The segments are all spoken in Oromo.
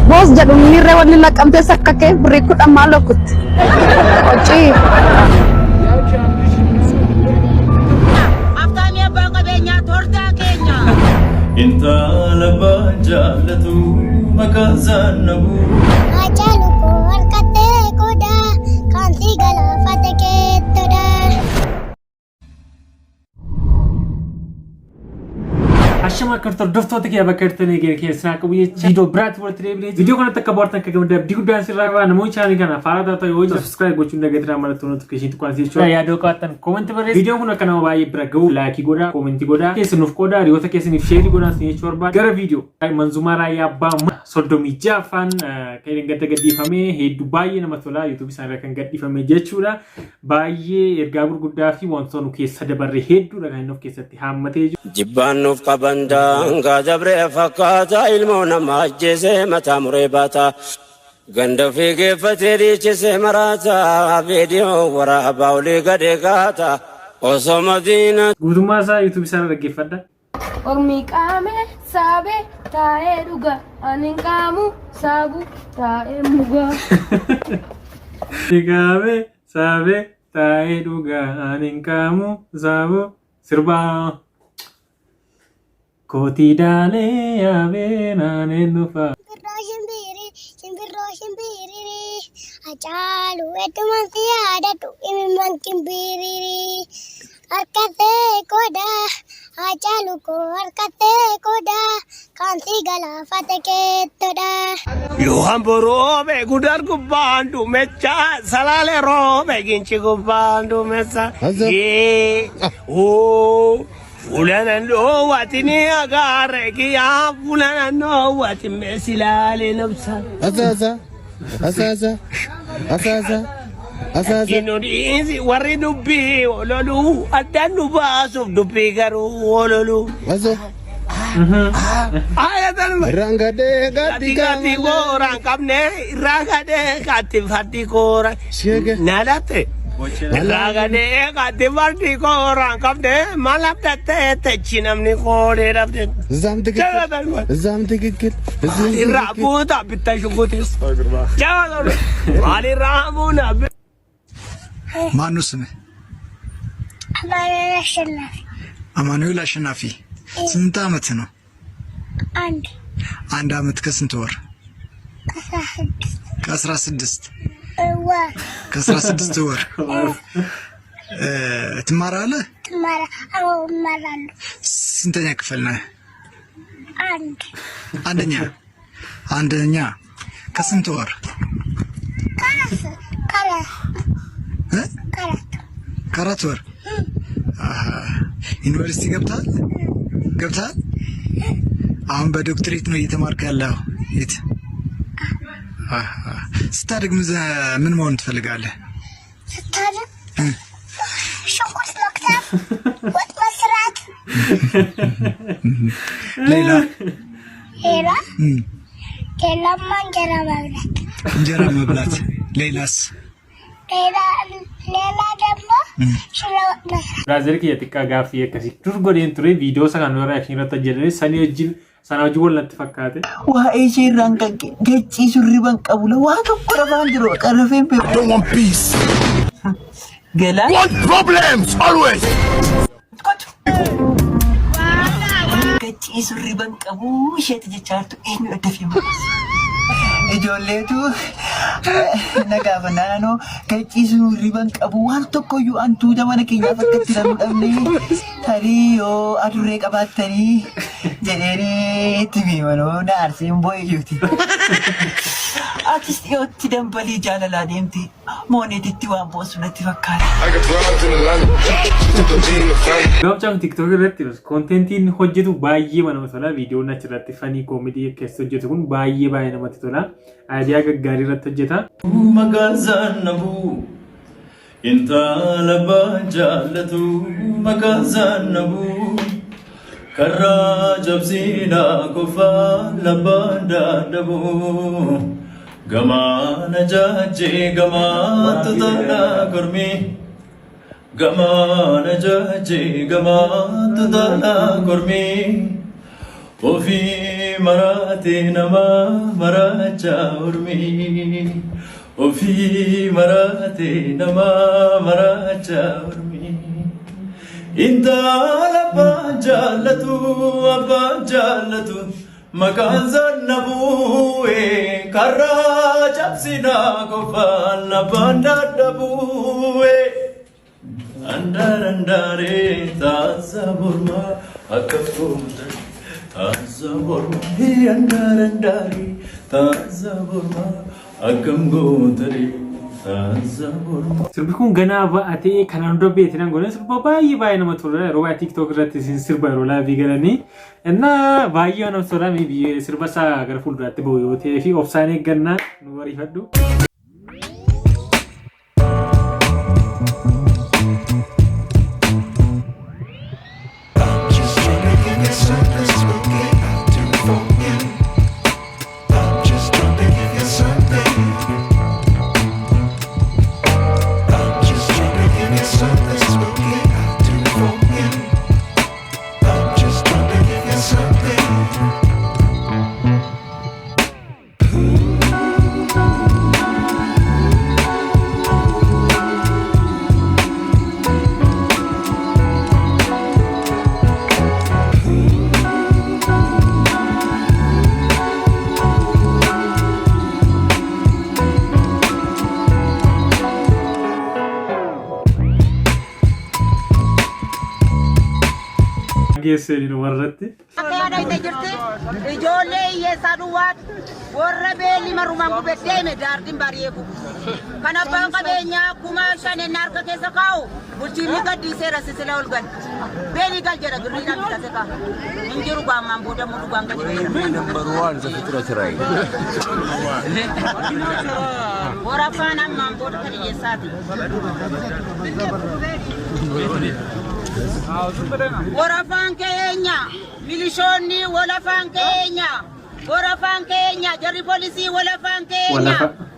Bos jadung nirre wali lakamte sakkake berikut amalokut. Oci. Aftamnya bangkabenya torta kenya. Inta labajallatu makazanabu. Ajalu ko harkate koda kanti gala fatake toda. Ashama kartar doftoota kee bakka jirtanii keessaa qabu jechuudha. Biraatti walitti deebiin viidiyoo kana takka boortan akka gammadee abdii guddaan sirraa qabaa namoonni chaanii kana faaraa ta'e yoo subscribe gochuun dagatiin mallattoo notification tuqaan jechuudha. Yaadoo qabaattan koomentii barreessaa. Viidiyoon kun akka nama baay'ee bira gahu laayikii godhaa, koomentii godhaa, keessanuuf qoodaa, hiriyoota keessaniif sheerii godhaa sin jechuu barbaada. Gara viidiyoo manzumaa raayyaa abbaa soddomii jaffaan kan gadda gadhiifamee hedduu baay'ee nama tola YouTube isaanii kan gadhiifame jechuudha. Baay'ee ergaa gurguddaa fi wantoota nu keessa dabarre hedduudha kan inni of keessatti haammatee jiru. Jibbaannuuf qabandaan gaajabree fakkaata ilmoo namaa ajjeesee mataa muree baata. Ganda fiigeeffatee dhiichisee maraata viidiyoo waraabaa olii gadee gaata. Osoo madiina guutummaa isaa YouTube isaanii dhaggeeffadha. Ormi qaame saabe taa'ee dhuga ani qaamu saabu taa'ee muga. Qaame saabe taa'ee dhuga ani qaamu saabu sirbaa. Koti dale yabe nane nufa. Shimbirroo shimbiriri Ajalu eddumanti yaadatu imimman kimbiriri harkatee koda Ajalu ko harkatee koda kanti gala fatake toda. Yohan boroobe gudar gubbaandu mecha salaale roobe ginchi gubbaandu mecha. Yee oo. Fulanando watini agare kiya fulanando wati mesilale nafsa. Asa. Kinodi wari dubbi ololu adanu basuf dubbi garu ololu. Ayatan rangade gati go rangkamne rangade gati fati ko nalate. Ragade gati fati ko rangkamne malap tate chinam ni ko de rabde. Zam tikikil. Rabu tak bitta shukutis. Jangan Ali Rabu na. ማነው ስምህ? አማኑኤል አሸናፊ። ስንት አመት ነው? አንድ አመት ከስንት ወር? ከ16 ወር። ከ16 ወር ትማራለህ? እማራለሁ። ስንተኛ ክፍል ነህ? አንደኛ። ከስንት ወር? ከአራት ወር። ዩኒቨርሲቲ ገብተሃል? አሁን በዶክትሬት ነው እየተማርክ ያለው? የት? ስታድግ ምን መሆን ትፈልጋለህ? ስታድግ ሽንኩርት መክተፍ፣ ወጥ መስራት። ሌላማ እንጀራ መብላት። ሌላስ? ሌላ ደግሞ ሽሮ መስራት። ብራዘር ከየትካ ጋፊ የከሲ ዱር ጎዴን ቱሬ ቪዲዮ ሰካን ወራ ያሽን ተጀለ ሰኒ ወጅን ሰናውጂ ወልነት ፈካተ ዋኤ ሼራን ቀንቄ ገጪ ሱሪ በንቀቡለ ዋቶ ቆረባን ድሮ ቀረፈን ፔ don't want peace. ገላ Want problems always. ገጪ ሱሪ በንቀቡ ሸት ጀቻርቱ ኤኑ እደፊማ ijoolleetu nagaafannaa gacii suurri ban qabu waan tokkoyyuu antuuta mana keenyaaf akka itti lamu dhabne tarii yoo adurree qabaattanii jedheenii itti miimanoo na arseen boo'iyyuuti. Atis dhiyootti dambalii jaalalaa deemti mooneetitti waan boonsu natti fakkaata. Gaafachaan TikTok irratti kontentiin hojjetu baay'ee nama tola. Viidiyoon achirratti fanii koomedii keessa hojjetu kun baay'ee namatti tola. Aayidiyaa gaggaarii irratti hojjeta. Magaazanabu intala baajallatu magaazanabu karraa jabsiina kofaa labbaan daadabu gamaana jaajee gamaatu tolaa kormi gamaana jaajee gamaatu tolaa kormi ofii marate nama maracha urmi Ofi marate nama maracha urmi Inta abba jalatu Makan zannabuwe karra chapsina kofan nabanda dabuwe Andare tazaburma akafunta tazaburma andare tazaburma akamgotari tazaburma Sirbi kun ganaa ba'atee kanaan dura beeknaan godhan sirba baay'ee nama tola yeroo TikTok irratti sirba yeroo laayivii galanii inna baay'ee nama tola sirba isaa gara fuulduraatti ba'u yoo ta'ee fi obsaan eeggannaa nu bariifadhu. Geessanii nu warratti. Akka yaadayte jirti ijoollee hiyyeessaa duwwaat warra beelli marumaan gubeddee daardin bareeku. Kan abbaan qabeenyaa kuma shanen harka keessa kaa'u bulchiinni gaddiiseera sisila ol gad. Beelii gal jedha birriidhaan bitate ka'a. Hin jiru gaammaan booda mu dhugaan gadi beera. Baruwaan zafitura tirai. Waraffaan ammaan booda kan hiyyeessaati. Warafaan keenya milishoonni walafaan keenya warafaan keenya jarri poolisii walafaan keenya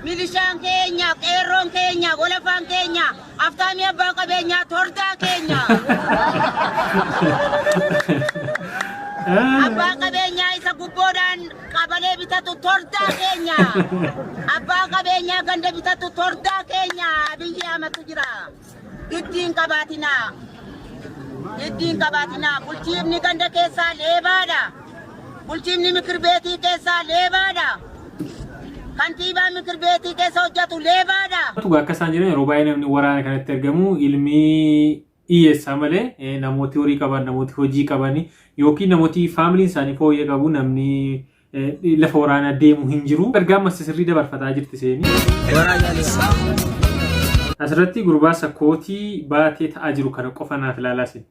milishaan keenya qeerroon keenya walafaan keenya aftaamii abbaa qabeenyaa tordaa keenya abbaa qabeenyaa isa gubboodhaan qabalee bitatu tordaa keenya abbaa qabeenyaa ganda bitatu tordaa keenya Abiyyi Ahmedtu jira ittiin qabaatinaa Ittiin qabaatinaa bulchiinni ganda keessaa leebaadha. Bulchiinni mikir beetii keessaa leebaadha. Kantiibaa mikir beetii keessa hojjetu leebaadha. Tugaa akka isaan jiran yeroo baay'ee namni waraana kanatti argamu ilmi hiyyeessaa malee namooti horii qaban namooti hojii qaban yookiin namooti faamiliin isaanii fooyyee qabu namni lafa waraanaa deemu hin jiru. Ergaa ammas sirrii dabarfataa jirti seeni. Asirratti gurbaa sakkootii baatee ta'aa jiru kana qofa naaf ilaalaa seeni.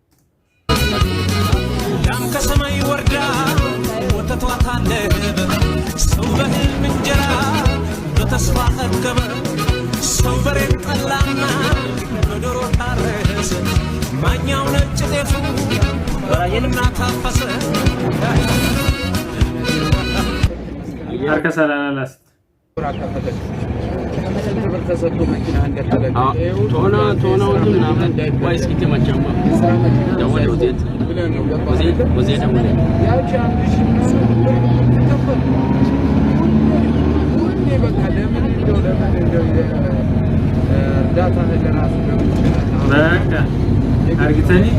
Damka samay warda wata tuwatan lebe Sawbahil min jara Dotasfa akaba Sawbarin allama Dodoro tares Manyaw na chitefu Yenna tafasa Harka salala last ቶና ወንድም ምናምን ዋይስ ኪቴ ማቻማ ደወል ወዴት ወዴት ደወል ያቺ አንድ ሺህ ተከፈል ሁሌ በቃ ለምን እንደው ዳታ ለራሱ በቃ argitanii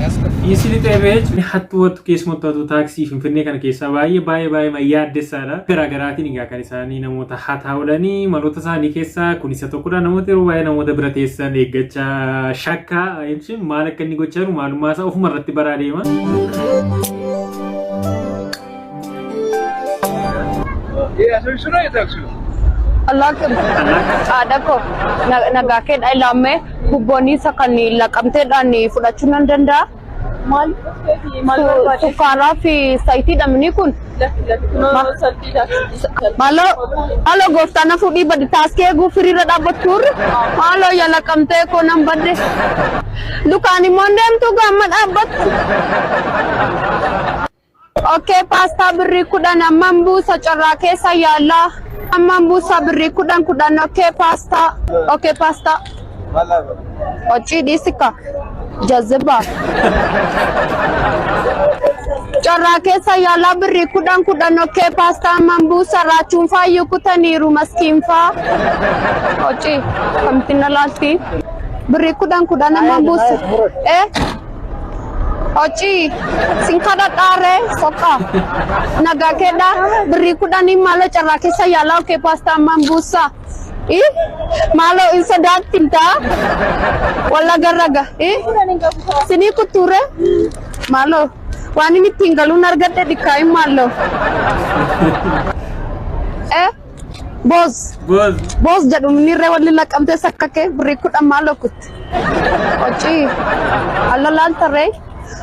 isini xeebeech hattu wattu keessumattuu taaksii finfinnee kana keessa baay'ee mayyaaddeessaadha garaagaraatiin egaa kan isaanii namoota hataa'ulanii maloota isaanii keessaa kun isa tokkodha namoota yeroo baay'ee namoota bira teessan eeggachaa shakkaa jechuun maal akka inni gochaa jiru maalummaa isaa ofuma irratti baraa deema. Alakin ada ko nagakit ay lame kuboni sa kanila kamtedan ni fudachun nan danda mal sukara fi saiti damni kun malo halo goftana fudi badi taske gu firira dabatur halo yala kamte ko nam badde dukani mondem tu gamad abat Oke pasta beri kudan mambu sacara kesa yala mambu sabri kudan oke pasta Oci disika jazba Carraa keessa yaalaa birrii kudhan okkee paastaa mambuusa raachuun faayyuu kutaniiru maskiinfaa. Hojii kamitti na laalti? Birrii kudhan mambuusa. Hojii sinkada dhaaree soqa. Nagaa keedha birrii kudhanii maalo carraa keessa yaalaa okkee paastaa mambuusa. Maalo isa daattinta wala garaga sini kuture maalo wani ni tinggalu nargade dikai maalo bos jadum ni rewali lakamte sakkake berikut amalo kut oci alla lantare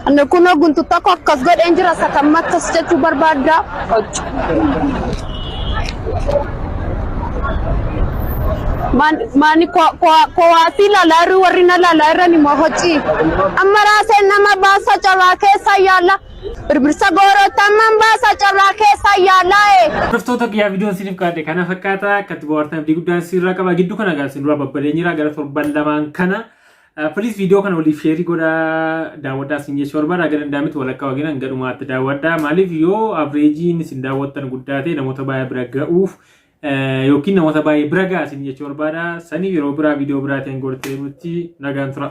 ande kuno guntu tako kas god enjira sakamat tasjetu barbada oci mani kwa asila laru warina lara ni mohochi amara se nama basa chala kesa yala birbirsa goro tamam basa chala kesa yala Professor ya video sinif kade kana fakata katbo warta di gudan sirra kaba giddu kana gal sinura babbade nyira gara torban laman kana please video kana wali share goda dawada sinje shorba gara ndamit wala ka wagina ngaduma at dawada malif yo average ni sindawatan gudate namota baya braga uf yookiin namoota baay'ee bira gaasin jechuun barbaada sanii yeroo biraa viidiyoo biraatiin gortee nuti nagaan tura.